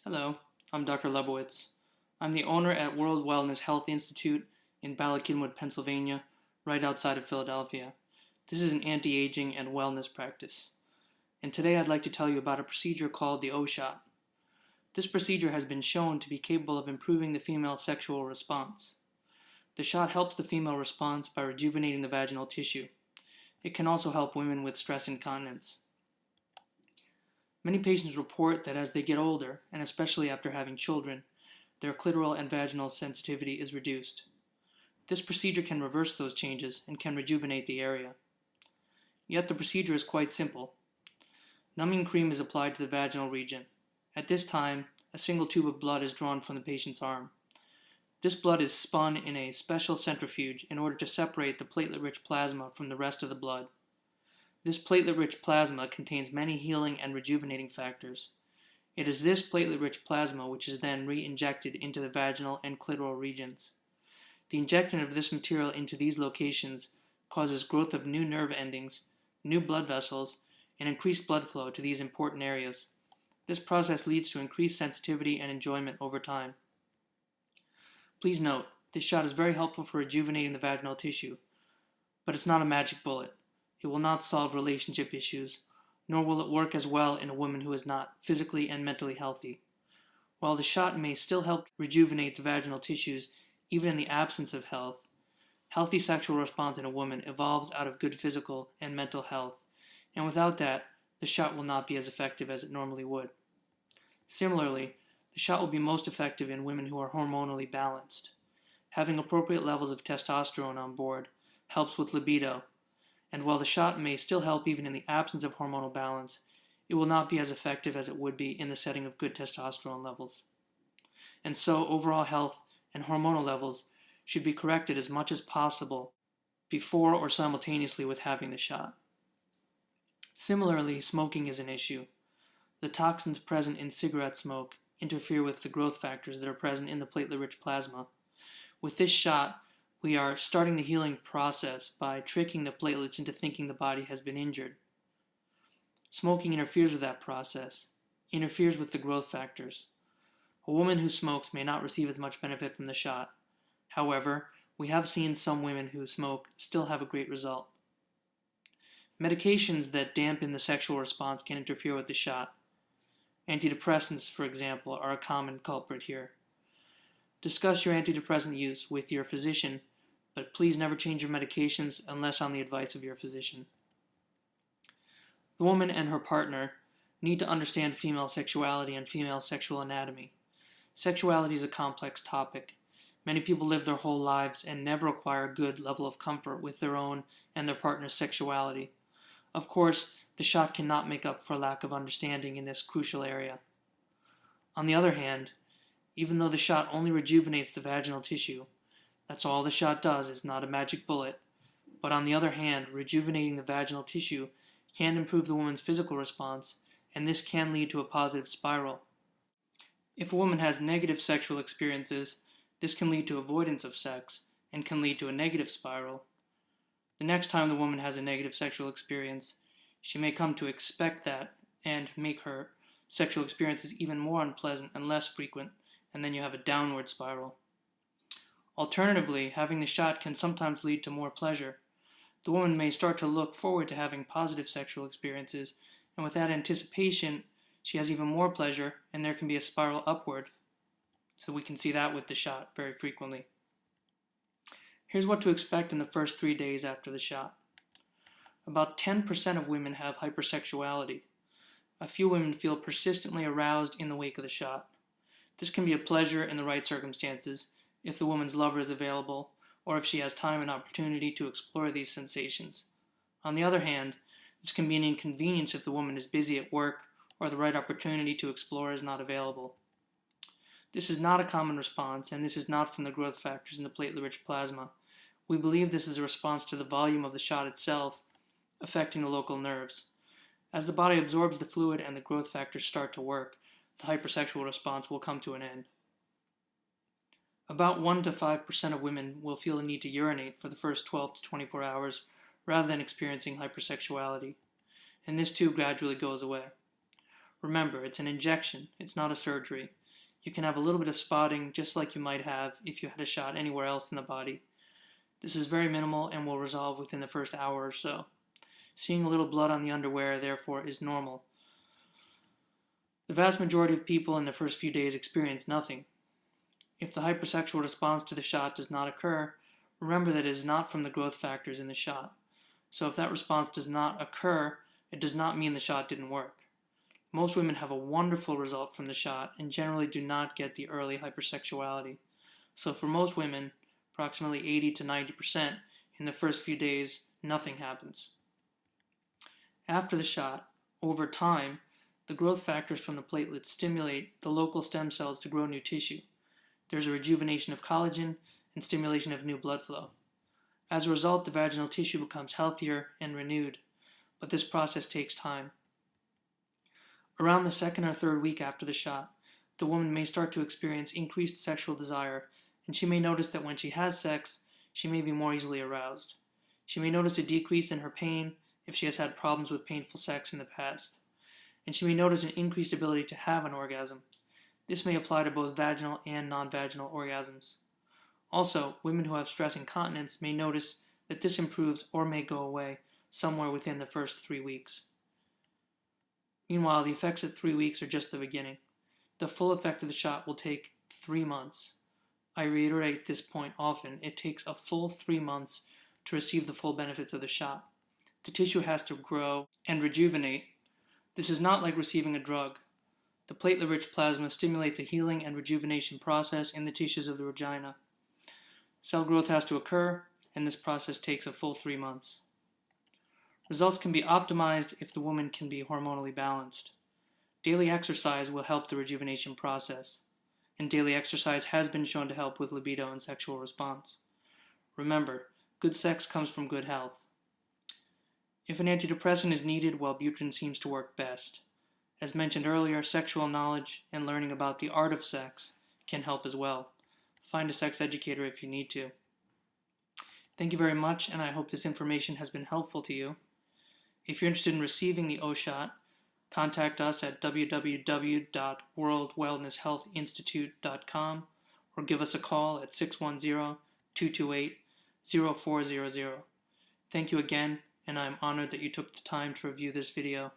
Hello, I'm Dr. Lebowitz. I'm the owner at World Wellness Health Institute in Ballackinwood, Pennsylvania, right outside of Philadelphia. This is an anti-aging and wellness practice. And today I'd like to tell you about a procedure called the O-shot. This procedure has been shown to be capable of improving the female sexual response. The shot helps the female response by rejuvenating the vaginal tissue. It can also help women with stress incontinence. Many patients report that as they get older, and especially after having children, their clitoral and vaginal sensitivity is reduced. This procedure can reverse those changes and can rejuvenate the area. Yet the procedure is quite simple. Numbing cream is applied to the vaginal region. At this time, a single tube of blood is drawn from the patient's arm. This blood is spun in a special centrifuge in order to separate the platelet-rich plasma from the rest of the blood. This platelet-rich plasma contains many healing and rejuvenating factors. It is this platelet-rich plasma which is then re-injected into the vaginal and clitoral regions. The injection of this material into these locations causes growth of new nerve endings, new blood vessels, and increased blood flow to these important areas. This process leads to increased sensitivity and enjoyment over time. Please note, this shot is very helpful for rejuvenating the vaginal tissue, but it's not a magic bullet. It will not solve relationship issues, nor will it work as well in a woman who is not physically and mentally healthy. While the shot may still help rejuvenate the vaginal tissues even in the absence of health, healthy sexual response in a woman evolves out of good physical and mental health, and without that, the shot will not be as effective as it normally would. Similarly, the shot will be most effective in women who are hormonally balanced. Having appropriate levels of testosterone on board helps with libido, and while the shot may still help even in the absence of hormonal balance, it will not be as effective as it would be in the setting of good testosterone levels. And so overall health and hormonal levels should be corrected as much as possible before or simultaneously with having the shot. Similarly, smoking is an issue. The toxins present in cigarette smoke interfere with the growth factors that are present in the platelet-rich plasma. With this shot, we are starting the healing process by tricking the platelets into thinking the body has been injured. Smoking interferes with that process, interferes with the growth factors. A woman who smokes may not receive as much benefit from the shot. However, we have seen some women who smoke still have a great result. Medications that dampen the sexual response can interfere with the shot. Antidepressants, for example, are a common culprit here. Discuss your antidepressant use with your physician, but please never change your medications unless on the advice of your physician. The woman and her partner need to understand female sexuality and female sexual anatomy. Sexuality is a complex topic. Many people live their whole lives and never acquire a good level of comfort with their own and their partner's sexuality. Of course, the shot cannot make up for lack of understanding in this crucial area. On the other hand, even though the shot only rejuvenates the vaginal tissue, that's all the shot does, it's not a magic bullet. But on the other hand, rejuvenating the vaginal tissue can improve the woman's physical response, and this can lead to a positive spiral. If a woman has negative sexual experiences, this can lead to avoidance of sex, and can lead to a negative spiral. The next time the woman has a negative sexual experience, she may come to expect that and make her sexual experiences even more unpleasant and less frequent, and then you have a downward spiral. Alternatively, having the shot can sometimes lead to more pleasure. The woman may start to look forward to having positive sexual experiences, and with that anticipation, she has even more pleasure, and there can be a spiral upward. So we can see that with the shot very frequently. Here's what to expect in the first 3 days after the shot. About 10% of women have hypersexuality. A few women feel persistently aroused in the wake of the shot. This can be a pleasure in the right circumstances, if the woman's lover is available, or if she has time and opportunity to explore these sensations. On the other hand, this can be an inconvenience if the woman is busy at work or the right opportunity to explore is not available. This is not a common response, and this is not from the growth factors in the platelet-rich plasma. We believe this is a response to the volume of the shot itself affecting the local nerves. As the body absorbs the fluid and the growth factors start to work, the hypersexual response will come to an end. About 1 to 5% of women will feel the need to urinate for the first 12 to 24 hours rather than experiencing hypersexuality, and this too gradually goes away. Remember, it's an injection, it's not a surgery. You can have a little bit of spotting just like you might have if you had a shot anywhere else in the body. This is very minimal and will resolve within the first hour or so. Seeing a little blood on the underwear, therefore, is normal. The vast majority of people in the first few days experience nothing. If the hypersexual response to the shot does not occur, remember that it is not from the growth factors in the shot. So if that response does not occur, it does not mean the shot didn't work. Most women have a wonderful result from the shot and generally do not get the early hypersexuality. So for most women, approximately 80 to 90%, in the first few days, nothing happens. After the shot, over time, the growth factors from the platelets stimulate the local stem cells to grow new tissue. There's a rejuvenation of collagen and stimulation of new blood flow. As a result, the vaginal tissue becomes healthier and renewed, but this process takes time. Around the second or third week after the shot, the woman may start to experience increased sexual desire, and she may notice that when she has sex, she may be more easily aroused. She may notice a decrease in her pain if she has had problems with painful sex in the past, and she may notice an increased ability to have an orgasm. This may apply to both vaginal and non-vaginal orgasms. Also, women who have stress incontinence may notice that this improves or may go away somewhere within the first 3 weeks. Meanwhile, the effects at 3 weeks are just the beginning. The full effect of the shot will take 3 months. I reiterate this point often. It takes a full 3 months to receive the full benefits of the shot. The tissue has to grow and rejuvenate. This is not like receiving a drug. The platelet-rich plasma stimulates a healing and rejuvenation process in the tissues of the vagina. Cell growth has to occur, and this process takes a full 3 months. Results can be optimized if the woman can be hormonally balanced. Daily exercise will help the rejuvenation process, and daily exercise has been shown to help with libido and sexual response. Remember, good sex comes from good health. If an antidepressant is needed, Wellbutrin seems to work best. As mentioned earlier, sexual knowledge and learning about the art of sex can help as well. Find a sex educator if you need to. Thank you very much, and I hope this information has been helpful to you. If you're interested in receiving the O-Shot, contact us at www.worldwellnesshealthinstitute.com or give us a call at 610-228-0400. Thank you again, and I'm honored that you took the time to review this video.